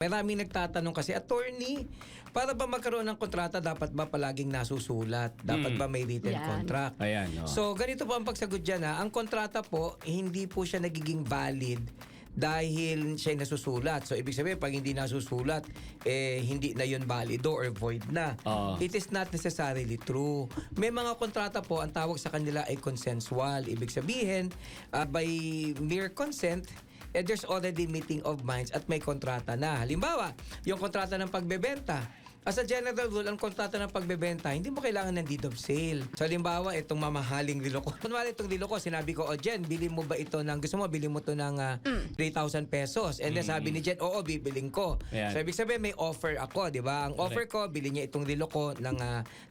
Maraming nagtatanong kasi, attorney, para ba magkaroon ng kontrata, dapat ba palaging nasusulat? Dapat ba may written Yan. contract? Ayan, oh. So, ganito po ang pagsagot dyan. Ang kontrata po, hindi po siya nagiging valid dahil siya nasusulat. So, ibig sabihin, pag hindi nasusulat, hindi na yun valido or void na. It is not necessarily true. May mga kontrata po, ang tawag sa kanila ay consensual. Ibig sabihin, by mere consent, there's already meeting of minds at may kontrata na. Halimbawa, yung kontrata ng pagbebenta. As a general rule, ang kontrata ng pagbebenta, hindi mo kailangan ng deed of sale. So, halimbawa, itong mamahaling relo ko. Kunwari itong relo ko, sinabi ko, Jen, bili mo ba ito ng, gusto mo, bili mo ito ng 3,000 pesos. And then sabi ni Jen, oo, bibiling ko. Ayan. So, ibig sabihin, may offer ako, di ba? Ang offer ko, bili niya itong relo ko ng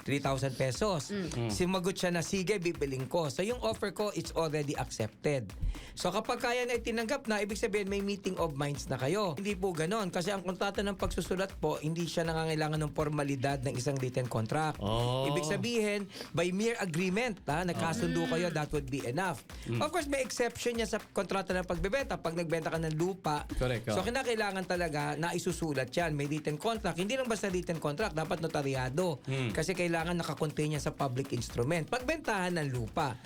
3,000 pesos. Sumagot siya na, sige, bibiling ko. So, yung offer ko, it's already accepted. So, kapag kaya na itinanggap na, ibig sabihin, may meeting of minds na kayo. Hindi po ganon. Kasi ang kontrata ng pagsusulat po, hindi siya nangangailangan ng formalidad ng isang written contract. Ibig sabihin, by mere agreement, nagkasundo kayo, that would be enough. Of course, may exception niya sa kontrata ng pagbebenta. Pag nagbenta ka ng lupa, Correct, so kinakailangan talaga na isusulat yan. May written contract. Hindi lang basta written contract, dapat notaryado. Kasi kailangan nakakontain niya sa public instrument. Pagbentahan ng lupa,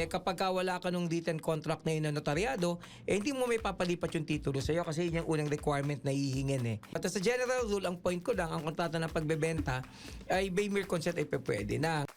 kapag wala ka nung written contract na yun na notaryado, hindi mo may papalipat yung titulo sa'yo kasi yun yung unang requirement na hihingin. At sa general rule, ang point ko lang, ang kontrata ng pagbebenta ay by mere consent ay pwede na.